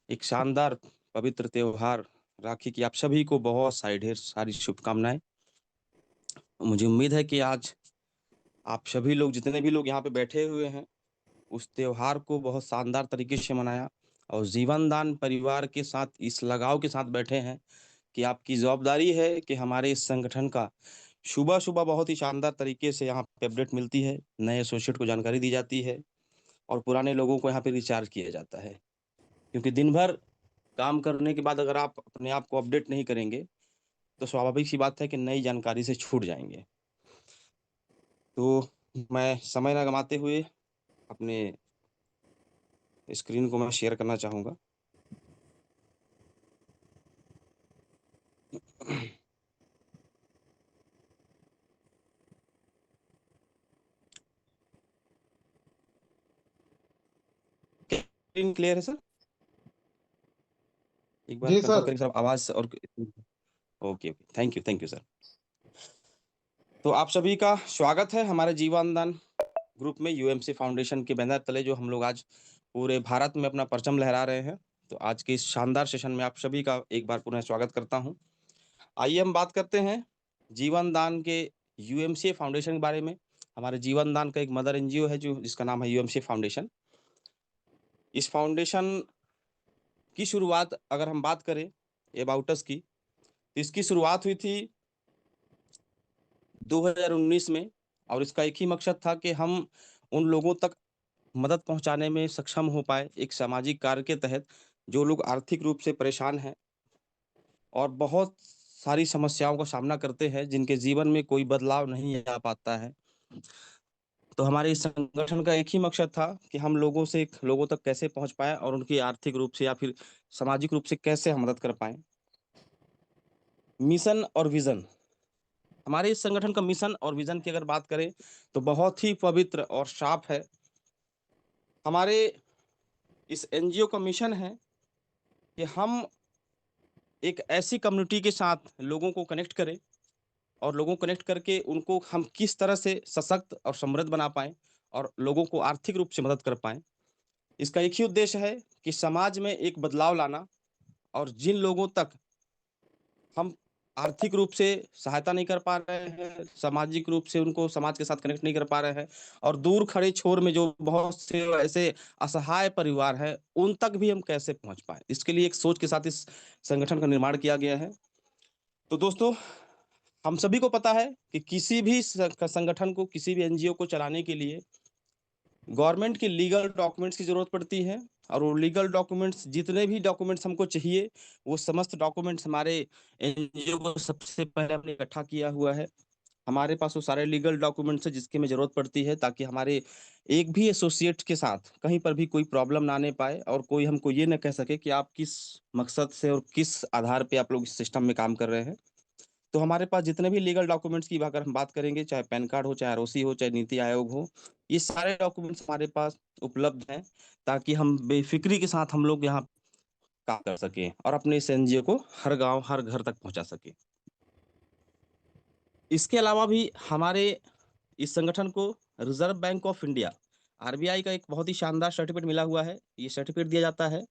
एक शानदार पवित्र त्योहार राखी की आप सभी को बहुत सारी ढेर सारी शुभकामनाएं। मुझे उम्मीद है कि आज आप सभी लोग जितने भी लोग यहाँ पे बैठे हुए हैं उस त्योहार को बहुत शानदार तरीके से मनाया और जीवन दान परिवार के साथ इस लगाव के साथ बैठे हैं कि आपकी जवाबदारी है कि हमारे इस संगठन का सुबह सुबह बहुत ही शानदार तरीके से यहाँ पे अपडेट मिलती है, नए एसोसिएट को जानकारी दी जाती है और पुराने लोगों को यहाँ पे रिचार्ज किया जाता है। क्योंकि दिन भर काम करने के बाद अगर आप अपने आप को अपडेट नहीं करेंगे तो स्वाभाविक सी बात है कि नई जानकारी से छूट जाएंगे। तो मैं समय ना गंवाते हुए अपने स्क्रीन को मैं शेयर करना चाहूँगा। स्क्रीन क्लियर है सर? एक बार जी कंफर्म सर। करें सर आवाज़ और okay okay, thank you sir. तो आप सभी का स्वागत है हमारे जीवन दान ग्रुप में यूएमसी फाउंडेशन के बैनर तले जो हम लोग आज पूरे भारत में अपना परचम लहरा रहे हैं। तो आज के इस शानदार सेशन में आप सभी का एक बार पुनः स्वागत करता हूं। आइए हम बात करते हैं जीवन दान के यूएमसी फाउंडेशन के बारे में। हमारे जीवन दान का एक मदर एनजीओ है जो जिसका नाम है यूएमसी फाउंडेशन। इस फाउंडेशन की शुरुआत अगर हम बात करें अबाउट अस की तो इसकी शुरुआत हुई थी 2019 में और इसका एक ही मकसद था कि हम उन लोगों तक मदद पहुंचाने में सक्षम हो पाए एक सामाजिक कार्य के तहत जो लोग आर्थिक रूप से परेशान हैं और बहुत सारी समस्याओं का सामना करते हैं जिनके जीवन में कोई बदलाव नहीं आ पाता है। तो हमारे इस संगठन का एक ही मकसद था कि हम लोगों तक कैसे पहुंच पाए और उनकी आर्थिक रूप से या फिर सामाजिक रूप से कैसे हम मदद कर पाए। मिशन और विजन, हमारे इस संगठन का मिशन और विजन की अगर बात करें तो बहुत ही पवित्र और साफ है। हमारे इस एनजीओ का मिशन है कि हम एक ऐसी कम्युनिटी के साथ लोगों को कनेक्ट करें और लोगों को कनेक्ट करके उनको हम किस तरह से सशक्त और समृद्ध बना पाएं और लोगों को आर्थिक रूप से मदद कर पाएं। इसका एक ही उद्देश्य है कि समाज में एक बदलाव लाना और जिन लोगों तक हम आर्थिक रूप से सहायता नहीं कर पा रहे हैं, सामाजिक रूप से उनको समाज के साथ कनेक्ट नहीं कर पा रहे हैं और दूर खड़े छोर में जो बहुत से ऐसे असहाय परिवार हैं उन तक भी हम कैसे पहुंच पाए, इसके लिए एक सोच के साथ इस संगठन का निर्माण किया गया है। तो दोस्तों, हम सभी को पता है कि किसी भी संगठन को, किसी भी एनजीओ को चलाने के लिए गवर्नमेंट के लीगल डॉक्यूमेंट्स की जरूरत पड़ती है और वो लीगल डॉक्यूमेंट्स, जितने भी डॉक्यूमेंट्स हमको चाहिए वो समस्त डॉक्यूमेंट्स हमारे एनजीओ को सबसे पहले हमने इकट्ठा किया हुआ है। हमारे पास वो सारे लीगल डॉक्यूमेंट्स है जिसकी हमें जरूरत पड़ती है ताकि हमारे एक भी एसोसिएट के साथ कहीं पर भी कोई प्रॉब्लम ना आने पाए और कोई हमको ये न कह सके कि आप किस मकसद से और किस आधार पे आप लोग इस सिस्टम में काम कर रहे हैं। तो हमारे पास जितने भी लीगल डॉक्यूमेंट्स की अगर हम बात करेंगे, चाहे पैन कार्ड हो, चाहे आरओसी हो, चाहे नीति आयोग हो, ये सारे डॉक्यूमेंट्स हमारे पास उपलब्ध हैं ताकि हम बेफिक्री के साथ हम लोग यहाँ काम कर सकें और अपने इस एनजीओ को हर गांव हर घर तक पहुंचा सके। इसके अलावा भी हमारे इस संगठन को reserve bank of India, RBI का एक बहुत ही शानदार सर्टिफिकेट मिला हुआ है। ये सर्टिफिकेट दिया जाता है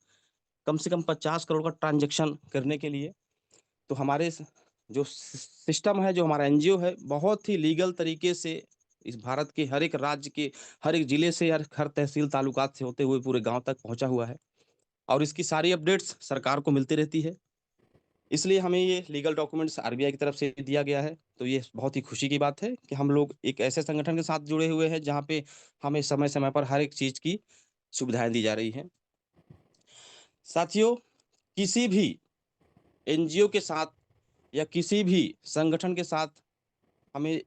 कम से कम 50 करोड़ का ट्रांजेक्शन करने के लिए। तो हमारे जो सिस्टम है, जो हमारा एनजीओ है, बहुत ही लीगल तरीके से इस भारत के हर एक राज्य के हर एक जिले से या हर तहसील तालुकात से होते हुए पूरे गांव तक पहुंचा हुआ है और इसकी सारी अपडेट्स सरकार को मिलती रहती है। इसलिए हमें ये लीगल डॉक्यूमेंट्स आरबीआई की तरफ से दिया गया है। तो ये बहुत ही खुशी की बात है कि हम लोग एक ऐसे संगठन के साथ जुड़े हुए हैं जहाँ पे हमें समय समय पर हर एक चीज की सुविधाएं दी जा रही हैं। साथियों, किसी भी एनजीओ के साथ या किसी भी संगठन के साथ हमें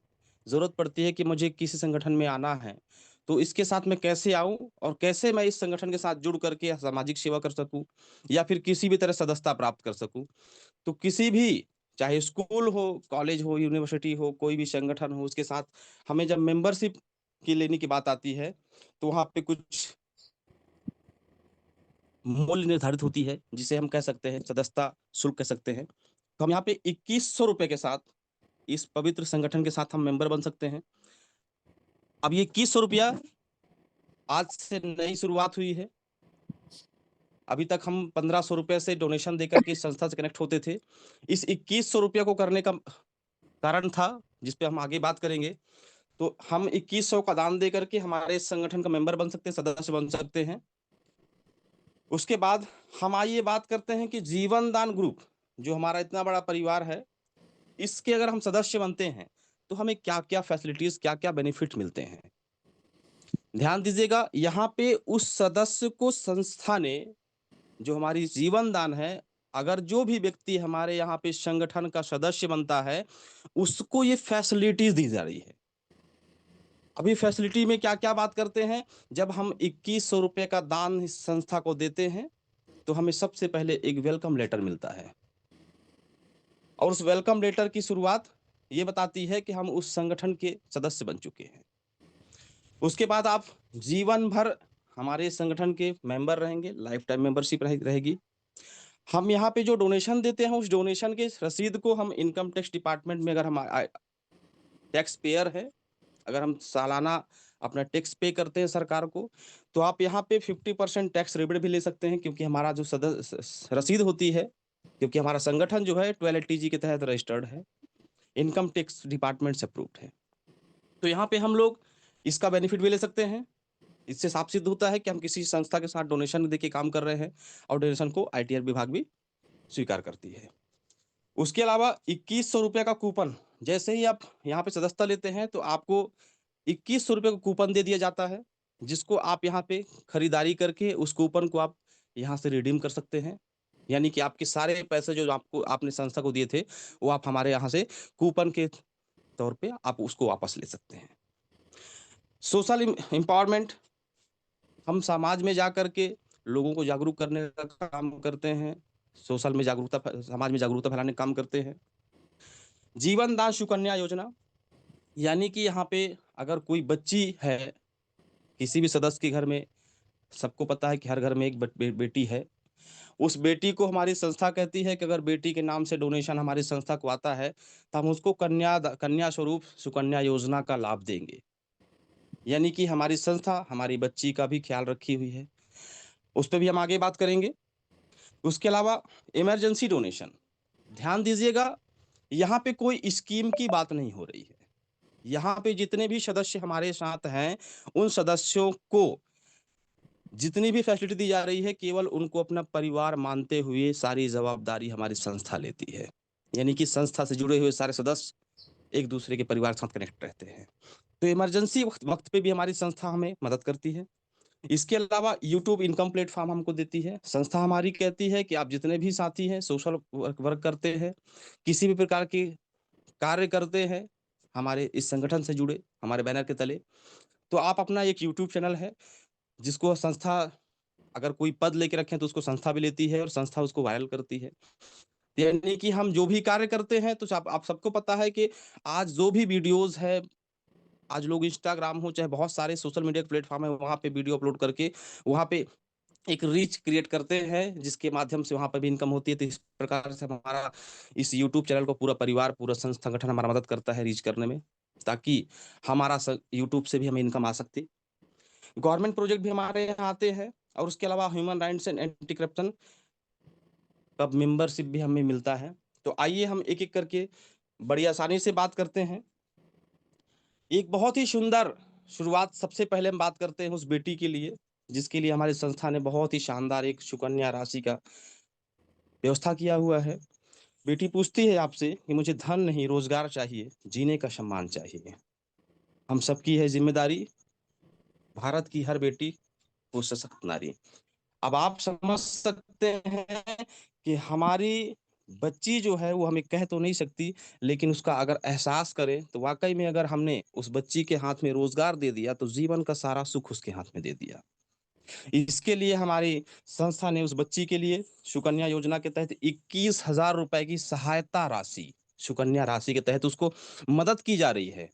ज़रूरत पड़ती है कि मुझे किसी संगठन में आना है, तो इसके साथ मैं कैसे आऊँ और कैसे मैं इस संगठन के साथ जुड़ करके सामाजिक सेवा कर सकूँ या फिर किसी भी तरह सदस्यता प्राप्त कर सकूँ। तो किसी भी, चाहे स्कूल हो, कॉलेज हो, यूनिवर्सिटी हो, कोई भी संगठन हो, उसके साथ हमें जब मेंबरशिप की लेने की बात आती है तो वहाँ पे कुछ मूल्य निर्धारित होती है जिसे हम कह सकते हैं सदस्यता शुल्क कह सकते हैं। तो हम यहाँ पे 2100 रुपए के साथ इस पवित्र संगठन के साथ हम मेंबर बन सकते हैं। अब ये 2100 रुपया आज से नई शुरुआत हुई है। अभी तक हम 1500 रुपए से डोनेशन देकर के इस संस्था से कनेक्ट होते थे। इस 2100 रुपये को करने का कारण था, जिस पे हम आगे बात करेंगे। तो हम 2100 का दान दे करके हमारे इस संगठन का मेंबर बन सकते हैं, सदस्य बन सकते हैं। उसके बाद हम आइए बात करते हैं कि जीवन दान ग्रुप, जो हमारा इतना बड़ा परिवार है, इसके अगर हम सदस्य बनते हैं तो हमें क्या क्या फैसिलिटीज, क्या क्या बेनिफिट मिलते हैं। ध्यान दीजिएगा, यहाँ पे उस सदस्य को संस्था ने, जो हमारी जीवन दान है, अगर जो भी व्यक्ति हमारे यहाँ पे संगठन का सदस्य बनता है उसको ये फैसिलिटीज दी जा रही है। अभी फैसिलिटी में क्या क्या बात करते हैं। जब हम 2100 रुपये का दान इस संस्था को देते हैं तो हमें सबसे पहले एक वेलकम लेटर मिलता है, और उस वेलकम लेटर की शुरुआत ये बताती है कि हम उस संगठन के सदस्य बन चुके हैं। उसके बाद आप जीवन भर हमारे संगठन के मेंबर रहेंगे, लाइफ टाइम मेंबरशिप रहेगी। हम यहाँ पे जो डोनेशन देते हैं उस डोनेशन के रसीद को हम इनकम टैक्स डिपार्टमेंट में, अगर हम टैक्स पेयर है, अगर हम सालाना अपना टैक्स पे करते हैं सरकार को, तो आप यहाँ पे 50% टैक्स रिबेट भी ले सकते हैं, क्योंकि हमारा जो रसीद होती है, क्योंकि हमारा संगठन जो है 1280G के तहत रजिस्टर्ड है, इनकम टैक्स डिपार्टमेंट से अप्रूव्ड है। तो यहाँ पे हम लोग इसका बेनिफिट भी ले सकते हैं। इससे साफ सिद्ध होता है कि हम किसी संस्था के साथ डोनेशन देके काम कर रहे हैं, और डोनेशन को ITR विभाग भी स्वीकार करती है। उसके अलावा 2100 रुपये का कूपन, जैसे ही आप यहाँ पे सदस्यता लेते हैं तो आपको 2100 रुपये का कूपन दे दिया जाता है, जिसको आप यहाँ पे खरीदारी करके उस कूपन को आप यहाँ से रिडीम कर सकते हैं। यानी कि आपके सारे पैसे जो आपको आपने संस्था को दिए थे वो आप हमारे यहाँ से कूपन के तौर पे आप उसको वापस ले सकते हैं। सोशल एम्पावरमेंट, हम समाज में जा करके लोगों को जागरूक करने का काम करते हैं, सोशल में जागरूकता, समाज में जागरूकता फैलाने का काम करते हैं। जीवन दान सुकन्या योजना, यानी कि यहाँ पे अगर कोई बच्ची है किसी भी सदस्य के घर में, सबको पता है कि हर घर में एक बेटी है, उस बेटी को हमारी संस्था कहती है कि अगर बेटी के नाम से डोनेशन हमारी संस्था को आता है तो हम उसको कन्या स्वरूप सुकन्या योजना का लाभ देंगे। यानी कि हमारी संस्था हमारी बच्ची का भी ख्याल रखी हुई है, उस पर भी हम आगे बात करेंगे। उसके अलावा इमरजेंसी डोनेशन, ध्यान दीजिएगा, यहाँ पे कोई स्कीम की बात नहीं हो रही है। यहाँ पे जितने भी सदस्य हमारे साथ हैं उन सदस्यों को जितनी भी फैसिलिटी दी जा रही है, केवल उनको अपना परिवार मानते हुए सारी जवाबदारी हमारी संस्था लेती है। यानी कि संस्था से जुड़े हुए सारे सदस्य एक दूसरे के परिवार के साथ कनेक्ट रहते हैं। तो इमरजेंसी वक्त पे भी हमारी संस्था हमें मदद करती है। इसके अलावा यूट्यूब इनकम प्लेटफॉर्म हमको देती है। संस्था हमारी कहती है कि आप जितने भी साथी हैं, सोशल वर्क करते हैं, किसी भी प्रकार के कार्य करते हैं हमारे इस संगठन से जुड़े हमारे बैनर के तले, तो आप अपना एक यूट्यूब चैनल है जिसको संस्था अगर कोई पद लेके रखें तो उसको संस्था भी लेती है और संस्था उसको वायरल करती है। यानी कि हम जो भी कार्य करते हैं, तो आप सबको पता है कि आज जो भी वीडियोस है, आज लोग इंस्टाग्राम हो चाहे बहुत सारे सोशल मीडिया प्लेटफॉर्म है, वहाँ पे वीडियो अपलोड करके वहाँ पे एक रीच क्रिएट करते हैं, जिसके माध्यम से वहाँ पर भी इनकम होती है। तो इस प्रकार से हमारा इस यूट्यूब चैनल को पूरा परिवार, पूरा संगठन हमारा मदद करता है रीच करने में, ताकि हमारा यूट्यूब से भी हमें इनकम आ सकती। गवर्नमेंट प्रोजेक्ट भी हमारे यहाँ आते हैं, और उसके अलावा human rights and anti corruption का मेंबरशिप भी हमें मिलता है। तो आइए हम एक एक करके बड़ी आसानी से बात करते हैं। एक बहुत ही सुंदर शुरुआत, सबसे पहले हम बात करते हैं उस बेटी के लिए जिसके लिए हमारी संस्था ने बहुत ही शानदार एक सुकन्या राशि का व्यवस्था किया हुआ है। बेटी पूछती है आपसे कि मुझे धन नहीं, रोजगार चाहिए, जीने का सम्मान चाहिए। हम सबकी है जिम्मेदारी, भारत की हर बेटी वो सशक्त नारी। अब आप समझ सकते हैं कि हमारी बच्ची जो है वो हमें कह तो नहीं सकती, लेकिन उसका अगर एहसास करें तो वाकई में अगर हमने उस बच्ची के हाथ में रोजगार दे दिया तो जीवन का सारा सुख उसके हाथ में दे दिया। इसके लिए हमारी संस्था ने उस बच्ची के लिए सुकन्या योजना के तहत 21,000 रुपए की सहायता राशि, सुकन्या राशि के तहत उसको मदद की जा रही है।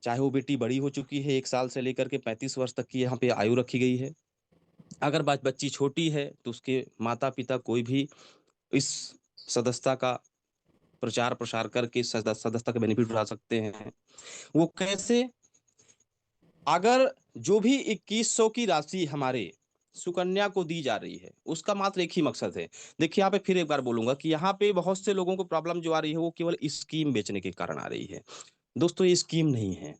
चाहे वो बेटी बड़ी हो चुकी है, 1 साल से लेकर के 35 वर्ष तक की यहाँ पे आयु रखी गई है। अगर बच्ची छोटी है तो उसके माता पिता कोई भी इस सदस्यता का प्रचार प्रसार करके सदस्यता का बेनिफिट उठा सकते हैं। वो कैसे? अगर जो भी 2100 की राशि हमारे सुकन्या को दी जा रही है, उसका मात्र एक ही मकसद है। देखिए, यहाँ पे फिर एक बार बोलूँगा कि यहाँ पे बहुत से लोगों को प्रॉब्लम जो आ रही है, वो केवल स्कीम बेचने के कारण आ रही है। दोस्तों, ये स्कीम नहीं है।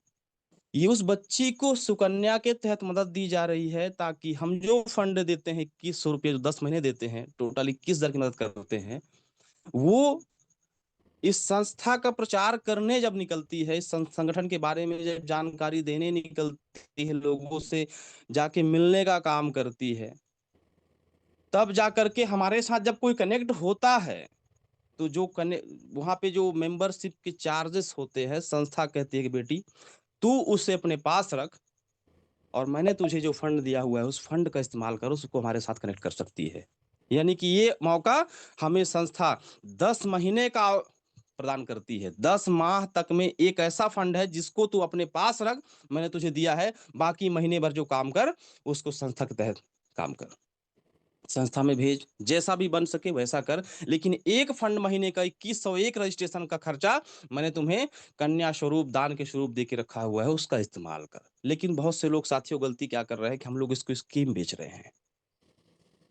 ये उस बच्ची को सुकन्या के तहत मदद दी जा रही है, ताकि हम जो फंड देते हैं, 2100 रुपये जो 10 महीने देते हैं, टोटल 21,000 की मदद करते हैं, वो इस संस्था का प्रचार करने जब निकलती है, इस संगठन के बारे में जब जानकारी देने निकलती है, लोगों से जाके मिलने का काम करती है, तब जा करके हमारे साथ जब कोई कनेक्ट होता है, तो जो कने वहाँ पे जो मेंबरशिप के चार्जेस होते हैं, संस्था कहती है कि बेटी तू उसे अपने पास रख, और मैंने तुझे जो फंड दिया हुआ है, उस फंड का इस्तेमाल कर उसको हमारे साथ कनेक्ट कर सकती है। यानी कि ये मौका हमें संस्था 10 महीने का प्रदान करती है। 10 माह तक में एक ऐसा फंड है जिसको तू अपने पास रख, मैंने तुझे दिया है, बाकी महीने भर जो काम कर, उसको संस्था के तहत काम कर। संस्था में भेज, जैसा भी बन सके वैसा कर, लेकिन एक फंड महीने का 2101 रजिस्ट्रेशन का खर्चा मैंने तुम्हें कन्या स्वरूप, दान के स्वरूप दे के रखा हुआ है, उसका इस्तेमाल कर। लेकिन बहुत से लोग साथियों गलती क्या कर रहे हैं कि हम लोग इसको स्कीम बेच रहे हैं।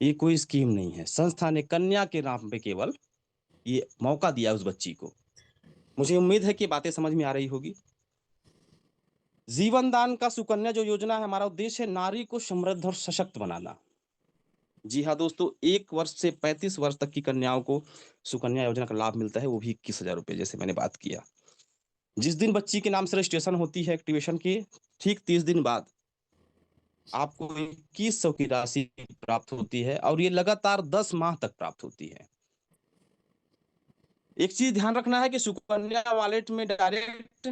ये कोई स्कीम नहीं है। संस्था ने कन्या के नाम पे केवल ये मौका दिया उस बच्ची को। मुझे उम्मीद है कि बातें समझ में आ रही होगी। जीवन दान का सुकन्या जो योजना है, हमारा उद्देश्य है नारी को समृद्ध और सशक्त बनाना। जी हाँ दोस्तों, 1 वर्ष से 35 वर्ष तक की कन्याओं को सुकन्या योजना का लाभ मिलता है, वो भी 21,000 रुपये, जैसे मैंने बात किया। जिस दिन बच्ची के नाम से रजिस्ट्रेशन होती है एक्टिवेशन की, ठीक 30 दिन बाद आपको 2100 की राशि प्राप्त होती है, और ये लगातार 10 माह तक प्राप्त होती है। एक चीज ध्यान रखना है कि सुकन्या वॉलेट में डायरेक्ट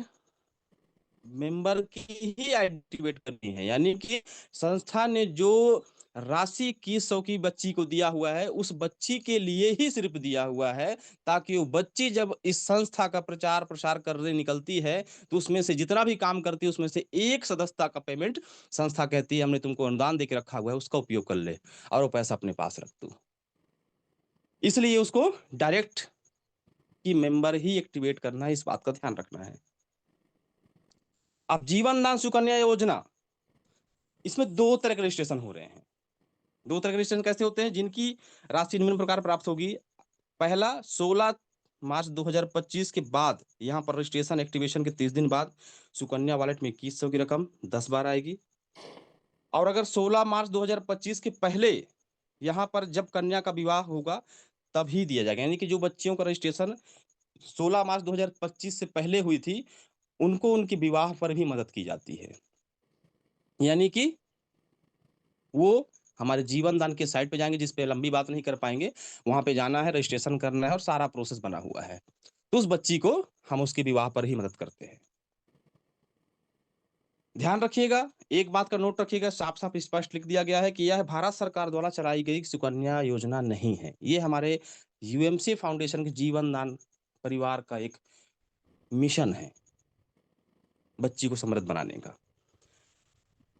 मेंबर की ही एक्टिवेट करनी है, यानी कि संस्था ने जो राशि 2100 की बच्ची को दिया हुआ है, उस बच्ची के लिए ही सिर्फ दिया हुआ है, ताकि वो बच्ची जब इस संस्था का प्रचार प्रसार करने निकलती है, तो उसमें से जितना भी काम करती है, उसमें से एक सदस्यता का पेमेंट संस्था कहती है हमने तुमको अनुदान देके रखा हुआ है, उसका उपयोग कर ले और वो पैसा अपने पास रख तू। इसलिए उसको डायरेक्ट की मेंबर ही एक्टिवेट करना है, इस बात का ध्यान रखना है। अब जीवन दान सुकन्या योजना, इसमें 2 तरह के रजिस्ट्रेशन हो रहे हैं। 2 तरह के रजिस्ट्रेशन कैसे होते हैं? जिनकी राशि निम्न प्रकार प्राप्त होगी। पहला, 16 मार्च 2025 के बाद यहाँ पर रजिस्ट्रेशन एक्टिवेशन के 30 दिन बाद सुकन्या वॉलेट में 2100 की रकम 10 बार आएगी। और अगर 16 मार्च 2025 के पहले यहाँ पर जब कन्या का विवाह होगा, तभी दिया जाएगा। यानी कि जो बच्चियों का रजिस्ट्रेशन 16 मार्च 2025 से पहले हुई थी, उनको उनके विवाह पर भी मदद की जाती है। यानी कि वो हमारे जीवन दान के साइट पे जाएंगे, जिस पे लंबी बात नहीं कर पाएंगे, वहां पे जाना है, रजिस्ट्रेशन करना है, और सारा प्रोसेस बना हुआ है। तो उस बच्ची को हम उसके विवाह पर ही मदद करते हैं। ध्यान रखिएगा, एक बात का नोट रखिएगा, साफ साफ स्पष्ट लिख दिया गया है कि यह भारत सरकार द्वारा चलाई गई सुकन्या योजना नहीं है। ये हमारे यूएमसी फाउंडेशन के जीवन दान परिवार का एक मिशन है, बच्ची को समृद्ध बनाने का।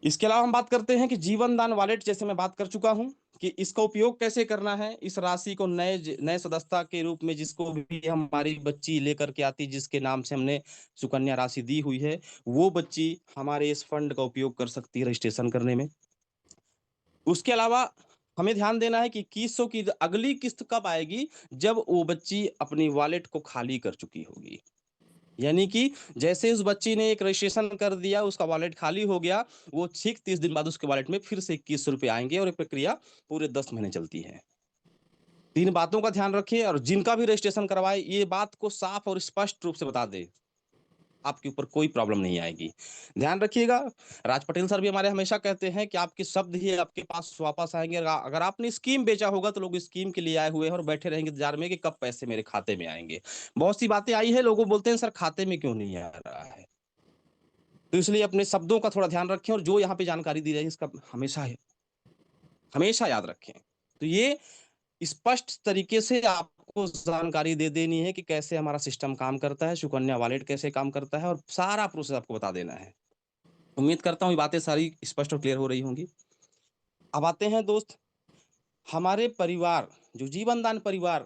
इसके अलावा हम बात करते हैं कि जीवन दान वॉलेट, जैसे मैं बात कर चुका हूं कि इसका उपयोग कैसे करना है। इस राशि को नए सदस्यता के रूप में जिसको भी हमारी बच्ची लेकर के आती, जिसके नाम से हमने सुकन्या राशि दी हुई है, वो बच्ची हमारे इस फंड का उपयोग कर सकती है रजिस्ट्रेशन करने में। उसके अलावा हमें ध्यान देना है कि 2100 की अगली किस्त कब आएगी? जब वो बच्ची अपनी वॉलेट को खाली कर चुकी होगी। यानी कि जैसे उस बच्ची ने एक रजिस्ट्रेशन कर दिया, उसका वॉलेट खाली हो गया, वो ठीक 30 दिन बाद उसके वॉलेट में फिर से 2100 रुपये आएंगे, और ये प्रक्रिया पूरे 10 महीने चलती है। 3 बातों का ध्यान रखिए, और जिनका भी रजिस्ट्रेशन करवाए, ये बात को साफ और स्पष्ट रूप से बता दे, आपके ऊपर कोई प्रॉब्लम नहीं आएगी। ध्यान रखिएगा, राज पटेल सर भी हमारे हमेशा कहते हैं कि आपके शब्द ही आपके पास वापस आएंगे। अगर आपने स्कीम बेचा होगा, तो लोग स्कीम के लिए आए हुए हैं और बैठे रहेंगे इंतजार में कि कब पैसे मेरे खाते में आएंगे। बहुत सी बातें आई है, लोग बोलते हैं सर खाते में क्यों नहीं आ रहा है। तो इसलिए अपने शब्दों का थोड़ा ध्यान रखें, और जो यहाँ पे जानकारी दी जाए इसका हमेशा हमेशा याद रखें। तो ये स्पष्ट तरीके से आपको जानकारी दे देनी है कि कैसे हमारा सिस्टम काम करता है, सुकन्या वॉलेट कैसे काम करता है, और सारा प्रोसेस आपको बता देना है। उम्मीद करता हूँ ये बातें सारी स्पष्ट और क्लियर हो रही होंगी। अब आते हैं दोस्त, हमारे परिवार, जो जीवन दान परिवार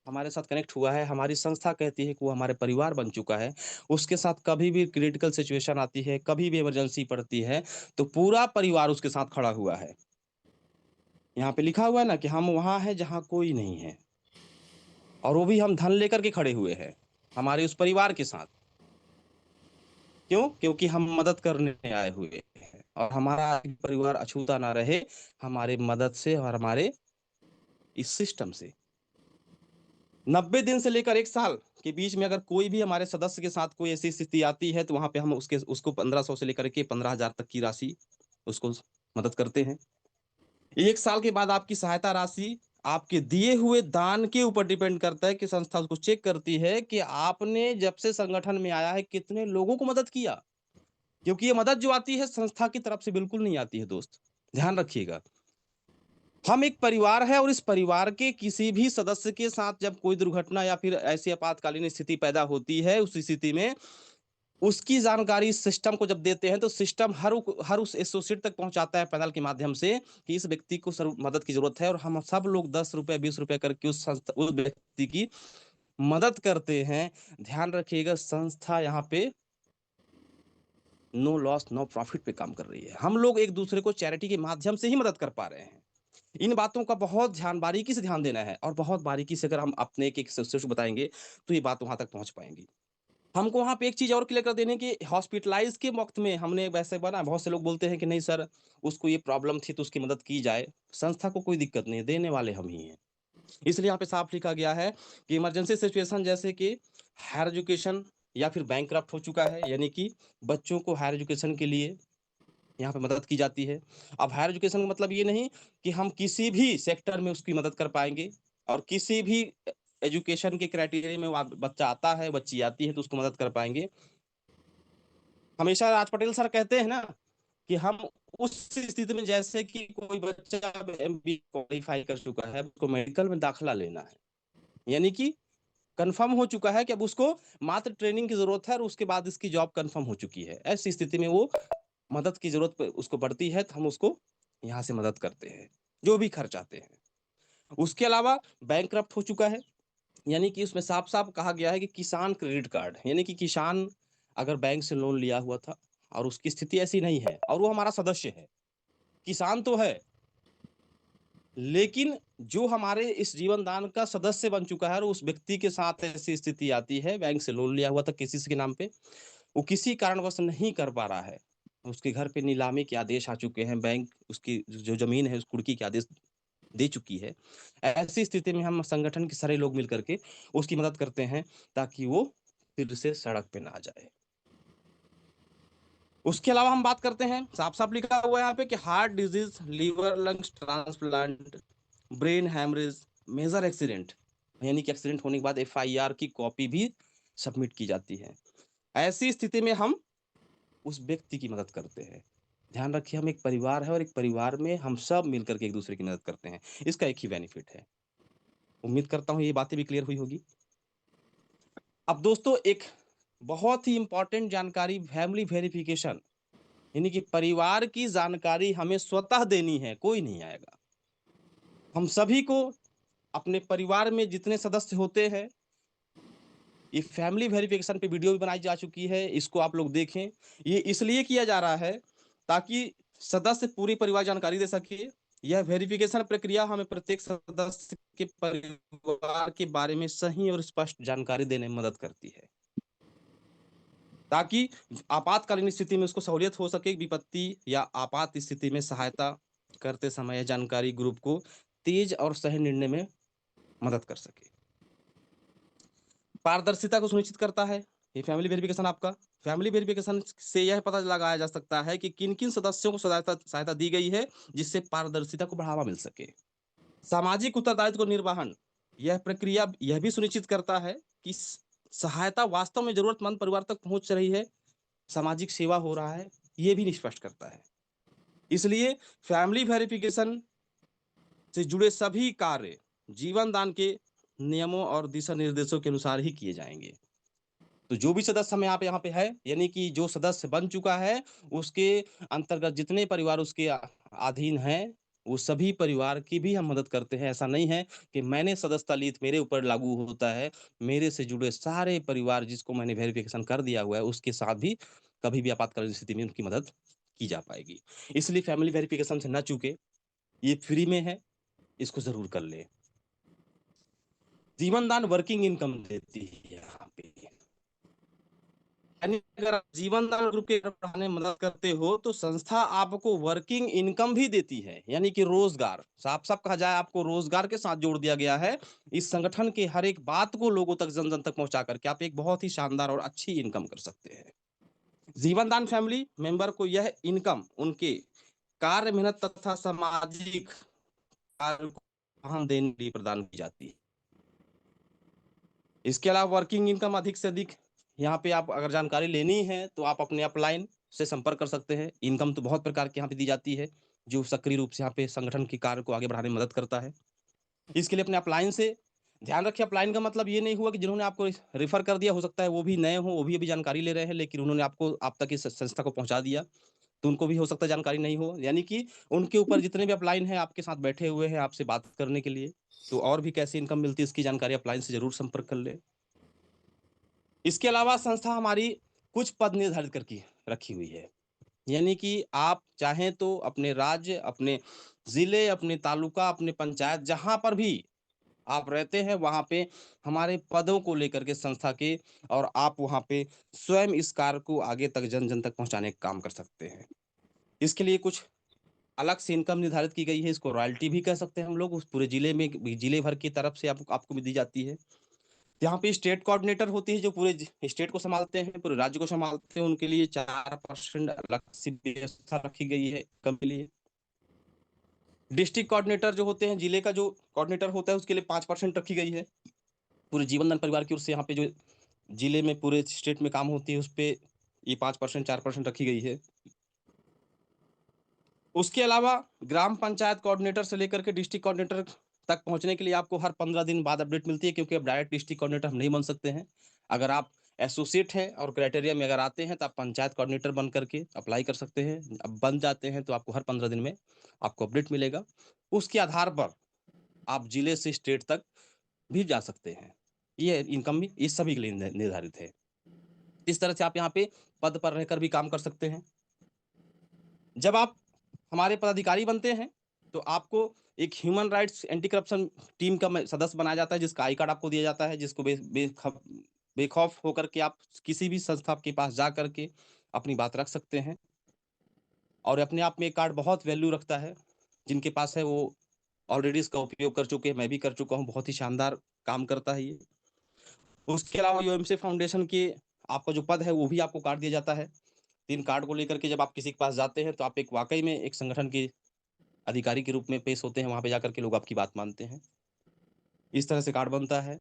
हमारे साथ कनेक्ट हुआ है, हमारी संस्था कहती है कि वो हमारे परिवार बन चुका है, उसके साथ कभी भी क्रिटिकल सिचुएशन आती है, कभी भी इमरजेंसी पड़ती है, तो पूरा परिवार उसके साथ खड़ा हुआ है। यहाँ पे लिखा हुआ है ना कि हम वहां हैं जहां कोई नहीं है, और वो भी हम धन लेकर के खड़े हुए हैं हमारे उस परिवार के साथ। क्यों? क्योंकि हम मदद करने आए हुए हैं, और हमारा परिवार अछूता ना रहे हमारे मदद से और हमारे इस सिस्टम से। 90 दिन से लेकर 1 साल के बीच में अगर कोई भी हमारे सदस्य के साथ कोई ऐसी स्थिति आती है, तो वहां पे हम उसको 1500 से लेकर के 15,000 तक की राशि उसको मदद करते हैं। 1 साल के बाद आपकी सहायता राशि आपके दिए हुए दान के ऊपर डिपेंड करता है कि संस्था उसको चेक करती है कि आपने जब से संगठन में आया है कितने लोगों को मदद किया। क्योंकि ये मदद जो आती है संस्था की तरफ से बिल्कुल नहीं आती है दोस्त, ध्यान रखिएगा। हम एक परिवार है, और इस परिवार के किसी भी सदस्य के साथ जब कोई दुर्घटना या फिर ऐसी आपातकालीन स्थिति पैदा होती है, उस स्थिति में उसकी जानकारी सिस्टम को जब देते हैं, तो सिस्टम हर उस एसोसिएट तक पहुंचाता है पैनल के माध्यम से कि इस व्यक्ति को मदद की जरूरत है, और हम सब लोग 10 रुपए 20 रुपए करके उस व्यक्ति की मदद करते हैं। ध्यान रखिएगा, संस्था यहाँ पे नो लॉस नो प्रॉफिट पे काम कर रही है। हम लोग एक दूसरे को चैरिटी के माध्यम से ही मदद कर पा रहे हैं। इन बातों का बहुत ध्यान बारीकी से ध्यान देना है, और बहुत बारीकी से अगर हम अपने एक सदस्य को बताएंगे तो ये बात वहां तक पहुंच पाएंगी। हमको वहां पे एक चीज और क्लियर कर देने की, हॉस्पिटलाइज के वक्त में हमने वैसे बना, बहुत से लोग बोलते हैं कि नहीं सर उसको ये प्रॉब्लम थी तो उसकी मदद की जाए। संस्था को कोई दिक्कत नहीं है, देने वाले हम ही हैं। इसलिए यहाँ पे साफ लिखा गया है कि इमरजेंसी सिचुएशन जैसे कि हायर एजुकेशन या फिर बैंकक्रप्ट हो चुका है, यानी कि बच्चों को हायर एजुकेशन के लिए यहाँ पे मदद की जाती है। अब हायर एजुकेशन का मतलब ये नहीं कि हम किसी भी सेक्टर में उसकी मदद कर पाएंगे, और किसी भी एजुकेशन के क्राइटेरिया में वो बच्चा आता है बच्ची आती है तो उसको मदद कर पाएंगे। हमेशा राज पटेल सर कहते हैं ना कि हम उस स्थिति में, जैसे कि कोई बच्चा एमबी क्वालिफाई कर चुका है, उसको मेडिकल में दाखिला लेना है, यानी कि कंफर्म हो चुका है कि अब उसको मात्र ट्रेनिंग की जरूरत है और उसके बाद इसकी जॉब कंफर्म हो चुकी है। ऐसी स्थिति में वो मदद की जरूरत उसको पड़ती है, तो हम उसको यहाँ से मदद करते हैं जो भी खर्च आते हैं। उसके अलावा बैंक हो चुका है, यानी कि उसमें साफ साफ कहा गया है कि किसान क्रेडिट कार्ड, यानी कि किसान अगर बैंक से लोन लिया हुआ था और उसकी स्थिति ऐसी नहीं है और वो हमारा सदस्य है, किसान तो है, लेकिन जो हमारे इस जीवन दान का सदस्य बन चुका है और उस व्यक्ति के साथ ऐसी स्थिति आती है, बैंक से लोन लिया हुआ था किसी के नाम पे, वो किसी कारणवश नहीं कर पा रहा है, उसके घर पे नीलामी के आदेश आ चुके हैं, बैंक उसकी जो जमीन है उस कुर्की के आदेश दे चुकी है। ऐसी स्थिति में हम संगठन के सारे लोग मिलकर के उसकी मदद करते हैं ताकि वो फिर से सड़क पे ना आ जाए। उसके अलावा हम बात करते हैं, साफ साफ लिखा हुआ है यहाँ पे कि heart disease, liver lungs transplant, brain haemorrhage, major accident, यानी कि एक्सीडेंट होने के बाद एफआईआर की कॉपी भी सबमिट की जाती है। ऐसी स्थिति में हम उस व्यक्ति की मदद करते हैं। ध्यान रखिए, हम एक परिवार है और एक परिवार में हम सब मिलकर के एक दूसरे की मदद करते हैं। इसका एक ही बेनिफिट है। उम्मीद करता हूं ये बातें भी क्लियर हुई होगी। अब दोस्तों एक बहुत ही इंपॉर्टेंट जानकारी, फैमिली वेरिफिकेशन, यानी कि परिवार की जानकारी हमें स्वतः देनी है, कोई नहीं आएगा। हम सभी को अपने परिवार में जितने सदस्य होते हैं, ये फैमिली वेरिफिकेशन पे वीडियो भी बनाई जा चुकी है, इसको आप लोग देखें। ये इसलिए किया जा रहा है ताकि सदस्य पूरी परिवार जानकारी दे सके। यह वेरिफिकेशन प्रक्रिया हमें प्रत्येक सदस्य के परिवार के बारे में सही और स्पष्ट जानकारी देने में मदद करती है, ताकि आपातकालीन स्थिति में उसको सहूलियत हो सके। विपत्ति या आपात स्थिति में सहायता करते समय जानकारी ग्रुप को तेज और सही निर्णय में मदद कर सके। पारदर्शिता को सुनिश्चित करता है ये फैमिली वेरिफिकेशन आपका। फैमिली वेरिफिकेशन से यह पता लगाया जा सकता है कि किन किन सदस्यों को सहायता दी गई है, जिससे पारदर्शिता को बढ़ावा मिल सके। सामाजिक उत्तरदायित्व को निर्वहन, यह प्रक्रिया यह भी सुनिश्चित करता है कि सहायता वास्तव में जरूरतमंद परिवार तक पहुंच रही है, सामाजिक सेवा हो रहा है, ये भी स्पष्ट करता है। इसलिए फैमिली वेरिफिकेशन से जुड़े सभी कार्य जीवन दान के नियमों और दिशा निर्देशों के अनुसार ही किए जाएंगे। तो जो भी सदस्य हमें यहाँ पे है, यानी कि जो सदस्य बन चुका है, उसके अंतर्गत जितने परिवार उसके अधीन हैं, वो सभी परिवार की भी हम मदद करते हैं। ऐसा नहीं है कि मैंने सदस्यता ली मेरे ऊपर लागू होता है, मेरे से जुड़े सारे परिवार जिसको मैंने वेरिफिकेशन कर दिया हुआ है उसके साथ भी कभी भी आपातकालीन स्थिति में उनकी मदद की जा पाएगी। इसलिए फैमिली वेरिफिकेशन से न चूके, ये फ्री में है, इसको जरूर कर ले। जीवन दान वर्किंग इनकम देती है यहाँ पे, यानी अगर आप जीवन दान ग्रुप के पढ़ाने में मदद करते हो तो संस्था आपको वर्किंग इनकम भी देती है, यानी कि रोजगार, साफ साफ कहा जाए आपको रोजगार के साथ जोड़ दिया गया है। इस संगठन के हर एक बात को लोगों तक, जन जन तक पहुंचा करके आप एक बहुत ही शानदार और अच्छी इनकम कर सकते हैं। जीवन दान फैमिली मेंबर को यह इनकम उनके कार्य, मेहनत तथा सामाजिक कार्य को प्रोत्साहन देने के लिए प्रदान की जाती है। इसके अलावा वर्किंग इनकम अधिक से अधिक यहाँ पे आप अगर जानकारी लेनी है तो आप अपने अपलाइन से संपर्क कर सकते हैं। इनकम तो बहुत प्रकार की यहाँ पे दी जाती है, जो सक्रिय रूप से यहाँ पे संगठन के कार्य को आगे बढ़ाने में मदद करता है। इसके लिए अपने अपलाइन से ध्यान रखिए, अपलाइन का मतलब ये नहीं हुआ कि जिन्होंने आपको रेफर कर दिया, हो सकता है वो भी नए हो, वो भी अभी जानकारी ले रहे हैं, लेकिन उन्होंने आपको आप तक इस संस्था को पहुंचा दिया, तो उनको भी हो सकता है जानकारी नहीं हो। यानी कि उनके ऊपर जितने भी अपलाइन है आपके साथ बैठे हुए हैं आपसे बात करने के लिए, तो और भी कैसे इनकम मिलती है इसकी जानकारी अपलाइन से जरूर संपर्क कर ले। इसके अलावा संस्था हमारी कुछ पद निर्धारित करके रखी हुई है, यानी कि आप चाहें तो अपने राज्य, अपने जिले, अपने तालुका, अपने पंचायत, जहां पर भी आप रहते हैं वहां पे हमारे पदों को लेकर के संस्था के, और आप वहां पे स्वयं इस कार्य को आगे तक, जन जन तक पहुंचाने का काम कर सकते हैं। इसके लिए कुछ अलग से इनकम निर्धारित की गई है, इसको रॉयल्टी भी कह सकते हैं हम लोग, उस पूरे जिले में, जिले भर की तरफ से आपको भी दी जाती है। यहाँ पे स्टेट कोऑर्डिनेटर होती है जो पूरे स्टेट को संभालते हैं, पूरे राज्य को संभालते हैं, उनके लिए 4% अलग से व्यवस्था रखी गई है कम के लिए। डिस्ट्रिक्ट कोऑर्डिनेटर जो होते हैं, जिले का जो कोऑर्डिनेटर होता है उसके लिए 5% रखी गई है। पूरे जीवन दान परिवार की ओर से यहाँ पे जो जिले में पूरे स्टेट में काम होती है उस पे ये 5%, 4% रखी गई है। उसके अलावा ग्राम पंचायत कोऑर्डिनेटर से लेकर के डिस्ट्रिक्ट कोऑर्डिनेटर तक पहुंचने के लिए आपको हर 15 दिन बाद अपडेट मिलती है, क्योंकि अब डायरेक्ट डिस्ट्रिक्ट कोऑर्डिनेटर हम नहीं बन सकते हैं। अगर आप एसोसिएट हैं और क्राइटेरिया में अगर आते हैं तो आप पंचायत कोऑर्डिनेटर बन करके अप्लाई कर सकते हैं। अब बन जाते हैं तो आपको हर 15 दिन में आपको अपडेट मिलेगा। उसके आधार पर आप जिले से स्टेट तक भी जा सकते हैं। ये इनकम भी इस सभी के लिए निर्धारित है। इस तरह से आप यहाँ पे पद पर रहकर भी काम कर सकते हैं। जब आप हमारे पदाधिकारी बनते हैं तो आपको एक human rights anti corruption team का सदस्य बनाया जाता है, जिसका आई कार्ड आपको दिया जाता है, जिसको बेखौफ होकर के आप किसी भी संस्था के पास जा करके अपनी बात रख सकते हैं। और अपने आप में एक कार्ड बहुत वैल्यू रखता है, जिनके पास है वो ऑलरेडी इसका उपयोग कर चुके हैं, मैं भी कर चुका हूँ, बहुत ही शानदार काम करता है ये। उसके अलावा यूएमसी फाउंडेशन के आपका जो पद है वो भी आपको कार्ड दिया जाता है। 3 कार्ड को लेकर के जब आप किसी के पास जाते हैं तो आप एक वाकई में एक संगठन के अधिकारी के रूप में पेश होते हैं, वहां पे जाकर के लोग आपकी बात मानते हैं। इस तरह से कार्ड बनता है।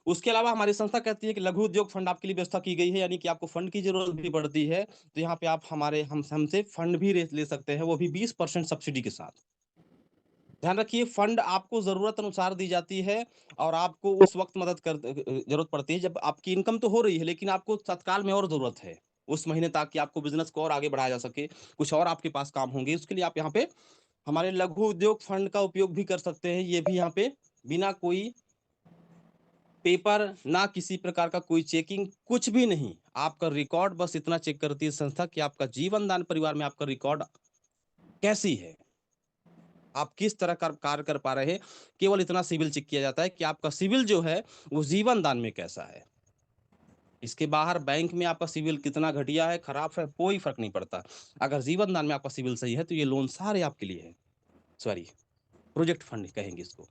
उसके अलावा हमारी संस्था कहती है कि लघु उद्योग फंड आपके लिए व्यवस्था की गई है, यानी कि आपको फंड की जरूरत भी पड़ती है तो यहाँ पे आप हमसे फंड भी ले सकते हैं, वो भी 20% सब्सिडी के साथ। ध्यान रखिए, फंड आपको जरूरत अनुसार दी जाती है और आपको उस वक्त जरूरत पड़ती है जब आपकी इनकम तो हो रही है लेकिन आपको तत्काल में और जरूरत है उस महीने, ताकि आपको बिजनेस को और आगे बढ़ाया जा सके, कुछ और आपके पास काम होंगे, उसके लिए आप यहाँ पे हमारे लघु उद्योग फंड का उपयोग भी कर सकते हैं। ये भी यहाँ पे बिना कोई पेपर, ना किसी प्रकार का कोई चेकिंग, कुछ भी नहीं, आपका रिकॉर्ड बस इतना चेक करती है संस्था कि आपका जीवन दान परिवार में आपका रिकॉर्ड कैसी है, आप किस तरह का कार्य कर पा रहे हैं। केवल इतना सिविल चेक किया जाता है कि आपका सिविल जो है वो जीवन दान में कैसा है। इसके बाहर बैंक में आपका सिविल कितना घटिया है, खराब है, कोई फर्क नहीं पड़ता। अगर जीवन दान में आपका सिविल सही है तो ये लोन सारे आपके लिए है। सॉरी, प्रोजेक्ट फंड कहेंगे इसको।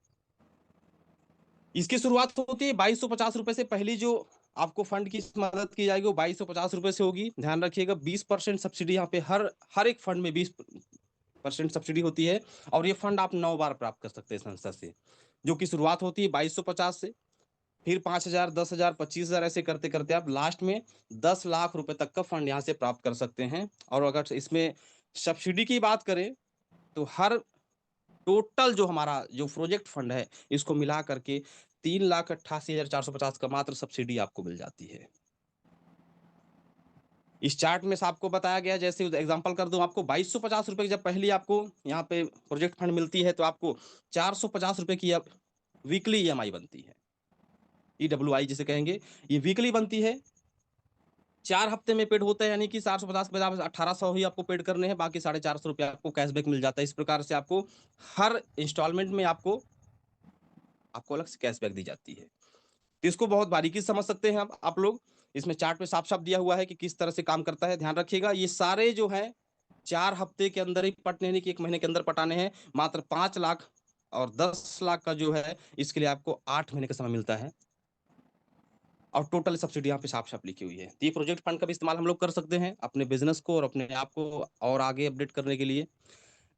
इसकी शुरुआत होती है 2250 रुपए से। पहली जो आपको फंड की मदद की जाएगी वो 2250 रुपए से होगी। ध्यान रखिएगा 20% सब्सिडी यहाँ पे हर एक फंड में 20% सब्सिडी होती है, और ये फंड आप 9 बार प्राप्त कर सकते हैं संस्था से, जो कि शुरुआत होती है 2250 से, फिर 5000, 10,000, 25,000, ऐसे करते करते आप लास्ट में 10 लाख रुपए तक का फंड यहाँ से प्राप्त कर सकते हैं। और अगर इसमें सब्सिडी की बात करें तो हर टोटल जो हमारा जो प्रोजेक्ट फंड है इसको मिला करके 3,88,450 का मात्र सब्सिडी आपको मिल जाती है। इस चार्ट में से आपको बताया गया, जैसे एग्जांपल कर दूं आपको, 2250 रुपए की जब पहली आपको यहाँ पे प्रोजेक्ट फंड मिलती है तो आपको 450 रुपए की अब वीकली ईएमआई बनती है, EWI जिसे कहेंगे, ये वीकली बनती है। 4 हफ्ते में पेड होता है, यानी कि 450 में आप 1800 ही आपको पेड करने हैं, बाकी 450 रुपये आपको कैशबैक मिल जाता है। इस प्रकार से आपको हर इंस्टॉलमेंट में आपको आपको अलग से कैशबैक दी जाती है। तो इसको बहुत बारीकी से समझ सकते हैं आप लोग। इसमें चार्ट में साफ-साफ दिया हुआ है कि किस तरह से काम करता है। ध्यान रखिएगा, ये सारे जो हैं 4 हफ्ते के अंदर ही पटने, यानी कि 1 महीने के अंदर पटाने हैं। मात्र 5 लाख और 10 लाख का जो है, इसके लिए आपको 8 महीने का समय मिलता है। और टोटल सब्सिडी यहाँ पे साफ-साफ लिखी हुई है। तो ये प्रोजेक्ट फंड का भी इस्तेमाल हम लोग कर सकते हैं अपने बिज़नेस को और अपने आप को और आगे अपडेट करने के लिए।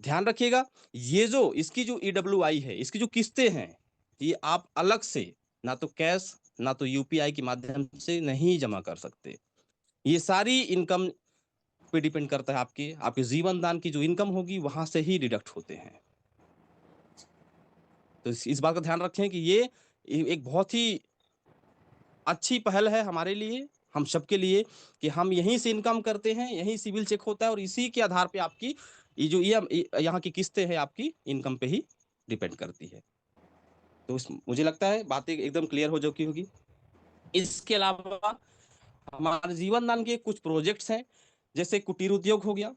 ध्यान रखिएगा, ये जो इसकी जो ईडब्ल्यूआई है, इसकी जो किस्तें हैं, ये आप अलग से ना तो कैश, ना तो यूपीआई के माध्यम से नहीं जमा कर सकते। ये सारी इनकम पे डिपेंड करता है आपके आपके जीवन दान की जो इनकम होगी, वहाँ से ही डिडक्ट होते हैं। तो इस बात का ध्यान रखें कि ये एक बहुत ही अच्छी पहल है हमारे लिए, हम सबके लिए, कि हम यहीं से इनकम करते हैं, यहीं सिविल चेक होता है और इसी के आधार पे आपकी ये जो यहाँ की किस्तें हैं आपकी इनकम पे ही डिपेंड करती है। तो मुझे लगता है बातें एकदम क्लियर हो चुकी होगी। इसके अलावा हमारे जीवन दान के कुछ प्रोजेक्ट्स हैं, जैसे कुटीर उद्योग हो गया,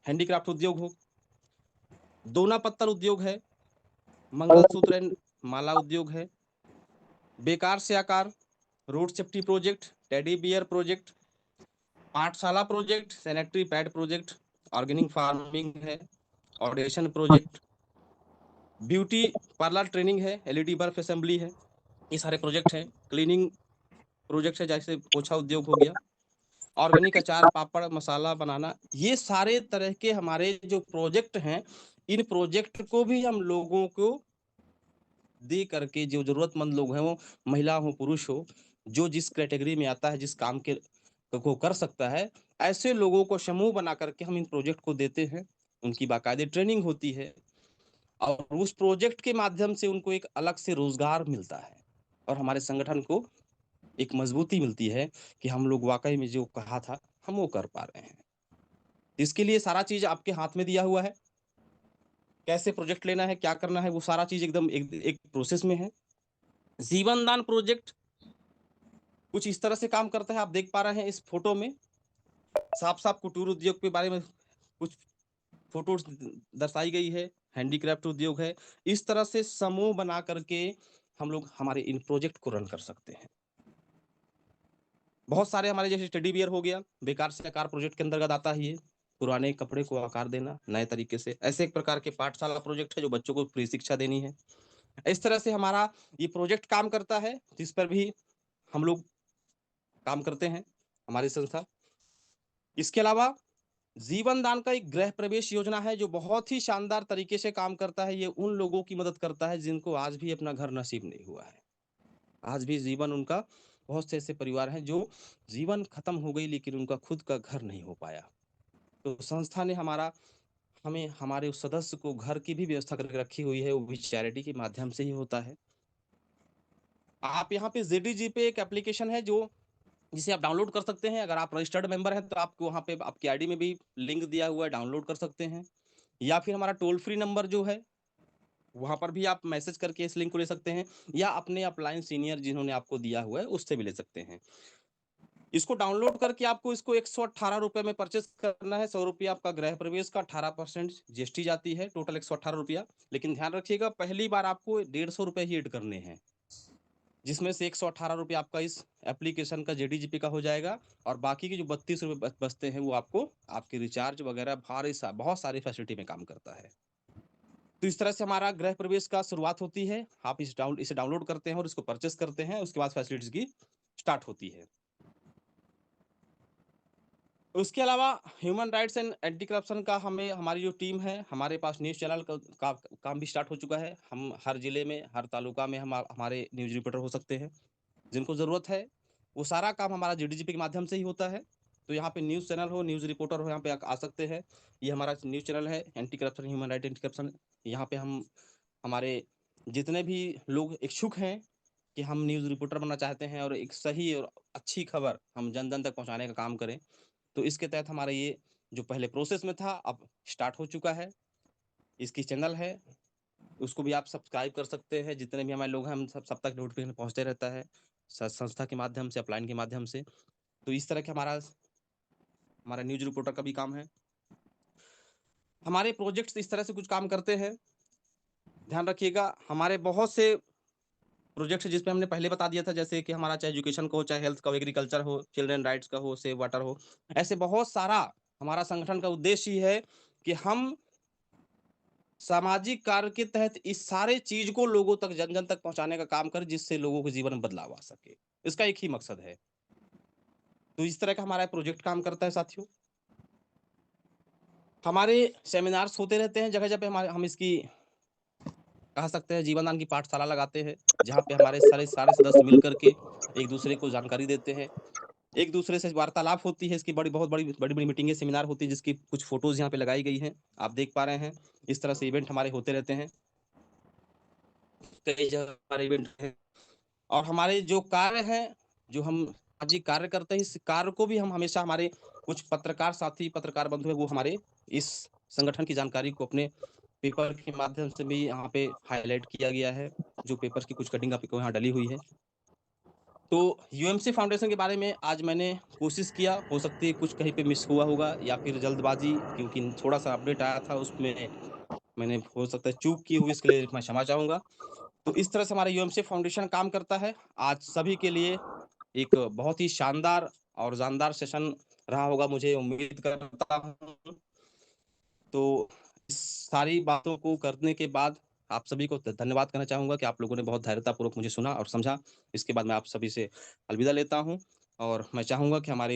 हैंडीक्राफ्ट उद्योग हो, दोना पत्तल उद्योग है, मंगलसूत्र एंड माला उद्योग है, बेकार से आकार, road safety project, teddy bear project, Pathshala project, sanitary pad project, organic farming है, audition project, beauty parlour training है, एलईडी बल्ब असेंबली है। ये सारे प्रोजेक्ट हैं। क्लीनिंग प्रोजेक्ट है, जैसे पोछा उद्योग हो गया, ऑर्गेनिक अचार, पापड़, मसाला बनाना। ये सारे तरह के हमारे जो प्रोजेक्ट हैं, इन प्रोजेक्ट को भी हम लोगों को दे करके, जो जरूरतमंद लोग हैं, वो महिला हो पुरुष हो, जो जिस कैटेगरी में आता है, जिस काम के को कर सकता है, ऐसे लोगों को समूह बना करके हम इन प्रोजेक्ट को देते हैं। उनकी बाकायदे ट्रेनिंग होती है और उस प्रोजेक्ट के माध्यम से उनको एक अलग से रोजगार मिलता है और हमारे संगठन को एक मजबूती मिलती है कि हम लोग वाकई में जो कहा था हम वो कर पा रहे हैं। इसके लिए सारा चीज आपके हाथ में दिया हुआ है, कैसे प्रोजेक्ट लेना है, क्या करना है, वो सारा चीज एकदम एक प्रोसेस में है। जीवन दान प्रोजेक्ट कुछ इस तरह से काम करता है, आप देख पा रहे हैं इस फोटो में। साफ साफ कुटीर उद्योग के बारे में कुछ फोटो दर्शाई गई है, हैंडीक्राफ्ट उद्योग है। इस तरह से समूह बना करके हम लोग हमारे इन प्रोजेक्ट को रन कर सकते हैं। बहुत सारे हमारे जैसे टेडी बियर हो गया, बेकार से आकार प्रोजेक्ट के अंतर्गत आता है। ये पुराने कपड़े को आकार देना नए तरीके से, ऐसे एक प्रकार के पाठशाला प्रोजेक्ट है जो बच्चों को फ्री शिक्षा देनी है। इस तरह से हमारा ये प्रोजेक्ट काम करता है, जिस पर भी हम लोग काम करते हैं हमारी संस्था। इसके अलावा जीवन दान का एक गृह प्रवेश योजना है, जो बहुत ही शानदार तरीके से काम करता है। ये उन लोगों की मदद करता है जिनको आज भी अपना घर नसीब नहीं हुआ है। आज भी जीवन उनका, बहुत से ऐसे परिवार हैं जो जीवन खत्म हो गई लेकिन उनका खुद का घर नहीं हो पाया। तो संस्था ने हमें हमारे उस सदस्य को घर की भी व्यवस्था करके रखी हुई है, वो भी चैरिटी के माध्यम से ही होता है। आप यहाँ पे जेडीजी पे एक एप्लीकेशन है जो जिसे आप डाउनलोड कर सकते हैं। अगर आप रजिस्टर्ड मेंबर हैं तो आपको वहाँ पे आपकी आईडी में भी लिंक दिया हुआ है, डाउनलोड कर सकते हैं। या फिर हमारा टोल फ्री नंबर जो है, वहाँ पर भी आप मैसेज करके इस लिंक को ले सकते हैं, या अपने अपलाइन सीनियर जिन्होंने आपको दिया हुआ है उससे भी ले सकते हैं। इसको डाउनलोड करके आपको इसको 118 रुपए में परचेस करना है। 100 रुपया आपका गृह प्रवेश का, 18% जीएसटी जाती है, टोटल 118 रुपया। लेकिन ध्यान रखिएगा, पहली बार आपको 150 रुपए ही ऐड करने हैं, जिसमें से 118 रुपया आपका इस एप्लीकेशन का जेडीजीपी का हो जाएगा और बाकी के जो 32 रुपए बचते हैं वो आपको आपके रिचार्ज वगैरह बहुत सारी फैसिलिटी में काम करता है। तो इस तरह से हमारा गृह प्रवेश का शुरुआत होती है। आप इसे डाउनलोड करते हैं और इसको परचेस करते हैं, उसके बाद फैसिलिटीज की स्टार्ट होती है। उसके अलावा human rights and anti corruption का हमारी जो टीम है, हमारे पास न्यूज़ चैनल का काम भी स्टार्ट हो चुका है। हम हर जिले में, हर तालुका में हमारे न्यूज़ रिपोर्टर हो सकते हैं। जिनको ज़रूरत है वो सारा काम हमारा जीडीजीपी के माध्यम से ही होता है। तो यहाँ पे न्यूज़ चैनल हो, न्यूज़ रिपोर्टर हो, यहाँ पे आ सकते हैं। ये हमारा न्यूज़ चैनल है, anti corruption human right anti corruption. यहाँ पे हम हमारे जितने भी लोग इच्छुक हैं कि हम न्यूज़ रिपोर्टर बनना चाहते हैं और एक सही और अच्छी खबर हम जन जन तक पहुँचाने का काम करें, तो इसके तहत हमारा ये जो पहले प्रोसेस में था अब स्टार्ट हो चुका है। इसकी चैनल है, उसको भी आप सब्सक्राइब कर सकते हैं। जितने भी हमारे लोग हैं, हम सब तक नोटिफिकेशन पहुंचते रहता है, संस्था के माध्यम से, अपलाइन के माध्यम से। तो इस तरह के हमारा हमारा न्यूज़ रिपोर्टर का भी काम है। हमारे प्रोजेक्ट्स इस तरह से कुछ काम करते हैं, ध्यान रखिएगा हमारे बहुत से प्रोजेक्ट्स जिसमें हमने पहले बता दिया था जैसे कि हमारा चाहे एजुकेशन का हो, चाहे हेल्थ का हो, एग्रीकल्चर हो, चिल्ड्रन राइट्स का हो, सेव वाटर हो, ऐसे बहुत सारा हमारा संगठन का उद्देश्य ही है कि हम सामाजिक कार्य के तहत इस सारे चीज़ को लोगों तक जन-जन तक पहुँचाने का काम करें जिससे लोगों के जीवन में बदलाव आ सके। इसका एक ही मकसद है। तो इस तरह का हमारा प्रोजेक्ट काम करता है साथियों। हमारे सेमिनार्स होते रहते हैं जगह-जगह पे हम इसकी कह सकते हैं जीवनदान की पाठशाला लगाते हैं, जहाँ पे हमारे सारे सारे सदस्य मिल कर के एक-दूसरे को जानकारी देते हैं। एक-दूसरे से वार्तालाप होती है, इसकी बड़ी-बड़ी मीटिंगें, सेमिनार होती हैं, जिसकी कुछ फ़ोटोज़ यहाँ पे लगाई गई हैं। आप देख पा रहे हैं, इस तरह से इवेंट हमारे होते रहते हैं। कई जगह हमारे इवेंट हैं और हमारे जो कार्य हैं, जो हम सामाजिक कार्य करते हैं, इस कार्य को भी हम हमेशा हमारे कुछ पत्रकार साथी, पत्रकार बंधु हैं, वो हमारे इस संगठन की जानकारी को अपने पेपर के माध्यम से भी यहाँ पे हाइलाइट किया गया है, जो पेपर्स की कुछ कटिंग आपको यहाँ डली हुई है। तो यूएमसी फाउंडेशन के बारे में आज मैंने कोशिश किया, हो सकती है कुछ कहीं पे मिस हुआ होगा या फिर जल्दबाज़ी क्योंकि थोड़ा-सा अपडेट आया था उसमें मैंने हो सकता है चूक की हुई इसके लिए मैं क्षमा चाहूँगा। तो इस तरह से हमारा यूएमसी फाउंडेशन काम करता है। आज सभी के लिए एक बहुत ही शानदार और जानदार सेशन रहा होगा मुझे उम्मीद करता हूँ। तो इस सारी बातों को करने के बाद आप सभी को ध धन्यवाद कहना चाहूँगा कि आप लोगों ने बहुत धैर्यतापूर्वक मुझे सुना और समझा। इसके बाद मैं आप सभी से अलविदा लेता हूँ और मैं चाहूँगा कि हमारी